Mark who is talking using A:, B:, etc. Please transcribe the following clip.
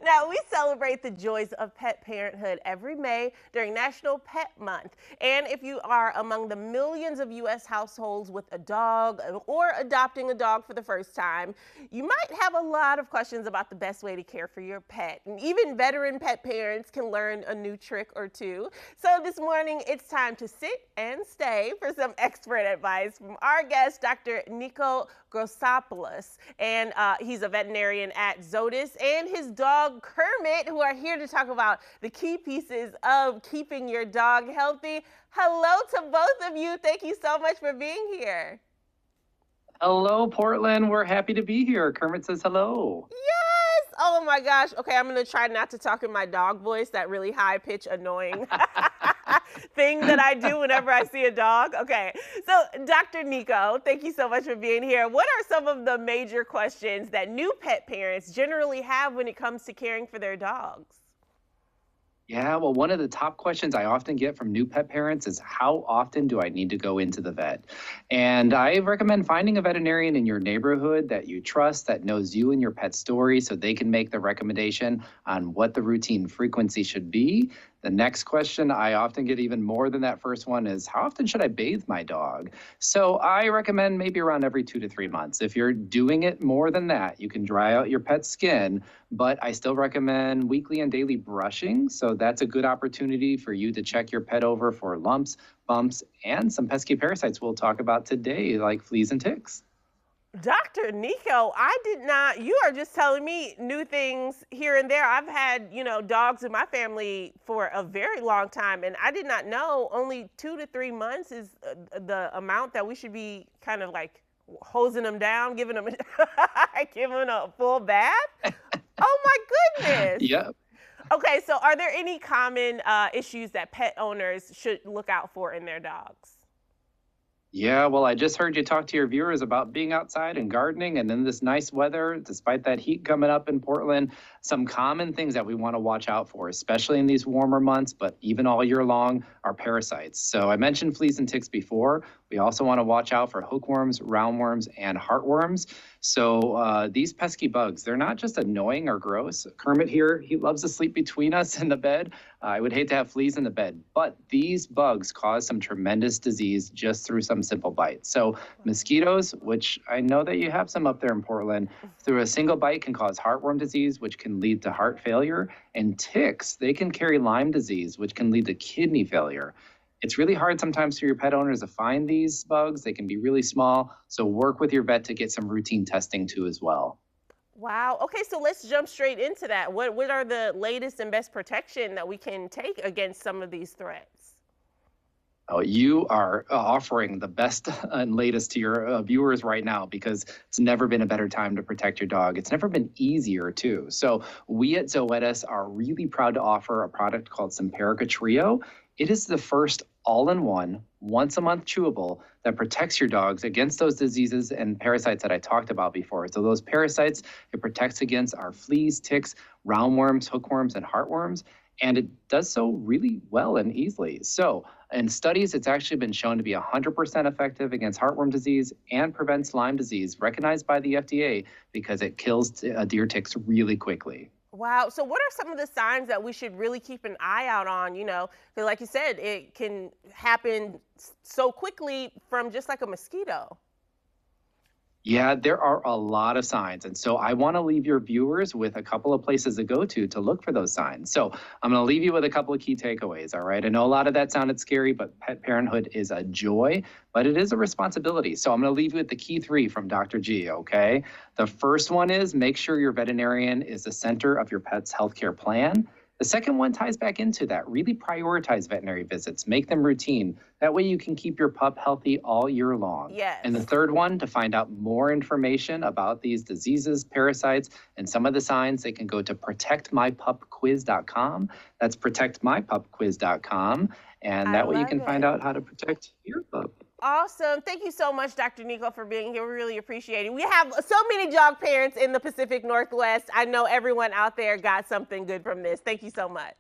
A: Now, we celebrate the joys of pet parenthood every May during National Pet Month. And if you are among the millions of U.S. households with a dog or adopting a dog for the first time, you might have a lot of questions about the best way to care for your pet. And even veteran pet parents can learn a new trick or two. So this morning, it's time to sit and stay for some expert advice from our guest, Dr. Nikko Grossapoulos. And he's a veterinarian at Zoetis, and his dog Kermit, who are here to talk about the key pieces of keeping your dog healthy. Hello to both of you. Thank you so much for being here.
B: Hello, Portland. We're happy to be here. Kermit says hello.
A: Yes! Oh my gosh. Okay, I'm gonna try not to talk in my dog voice, that really high pitch, annoying thing that I do whenever I see a dog. Okay, so Dr. Nikko, thank you so much for being here. What are some of the major questions that new pet parents generally have when it comes to caring for their dogs?
B: Yeah, well, one of the top questions I often get from new pet parents is how often do I need to go into the vet? And I recommend finding a veterinarian in your neighborhood that you trust, that knows you and your pet's story, so they can make the recommendation on what the routine frequency should be. The next question I often get, even more than that first one, is how often should I bathe my dog? So I recommend maybe around every 2 to 3 months. If you're doing it more than that, you can dry out your pet's skin, but I still recommend weekly and daily brushing. So that's a good opportunity for you to check your pet over for lumps, bumps, and some pesky parasites we'll talk about today, like fleas and ticks.
A: Dr. Nikko, I did not, you are just telling me new things here and there. I've had, dogs in my family for a very long time, and I did not know only 2 to 3 months is the amount that we should be kind of like hosing them down, giving them, giving them a full bath. Oh my goodness.
B: Yep.
A: Okay, so are there any common issues that pet owners should look out for in their dogs?
B: Yeah, well, I just heard you talk to your viewers about being outside and gardening and in this nice weather, despite that heat coming up in Portland. Some common things that we want to watch out for, especially in these warmer months, but even all year long, are parasites. So I mentioned fleas and ticks before. We also want to watch out for hookworms, roundworms, and heartworms. So these pesky bugs, they're not just annoying or gross. Kermit here, he loves to sleep between us in the bed. I would hate to have fleas in the bed, but these bugs cause some tremendous disease just through some simple bites. So mosquitoes, which I know that you have some up there in Portland, through a single bite can cause heartworm disease, which can lead to heart failure. And ticks, they can carry Lyme disease, which can lead to kidney failure. It's really hard sometimes for your pet owners to find these bugs. They can be really small. So work with your vet to get some routine testing too as well.
A: Wow. Okay, so let's jump straight into that. What are the latest and best protection that we can take against some of these threats?
B: Oh, you are offering the best and latest to your viewers right now, because it's never been a better time to protect your dog. It's never been easier too. So we at Zoetis are really proud to offer a product called Simparica Trio. It is the first all-in-one, once-a-month chewable that protects your dogs against those diseases and parasites that I talked about before. So those parasites, it protects against our fleas, ticks, roundworms, hookworms, and heartworms. And it does so really well and easily. So in studies, it's actually been shown to be 100% effective against heartworm disease and prevents Lyme disease, recognized by the FDA, because it kills deer ticks really quickly.
A: Wow. So what are some of the signs that we should really keep an eye out on, because like you said, it can happen so quickly from just like a mosquito?
B: Yeah, there are a lot of signs. And so I want to leave your viewers with a couple of places to go to look for those signs. So I'm going to leave you with a couple of key takeaways. All right. I know a lot of that sounded scary, but pet parenthood is a joy, but it is a responsibility. So I'm going to leave you with the key three from Dr. G. Okay. The first one is make sure your veterinarian is the center of your pet's healthcare plan. The second one ties back into that. Really prioritize veterinary visits. Make them routine. That way you can keep your pup healthy all year long.
A: Yes.
B: And the third one, to find out more information about these diseases, parasites, and some of the signs, they can go to protectmypupquiz.com. That's protectmypupquiz.com. And that way you can find out how to protect your pup.
A: Awesome. Thank you so much, Dr. Nikko, for being here. We really appreciate it. We have so many dog parents in the Pacific Northwest. I know everyone out there got something good from this. Thank you so much.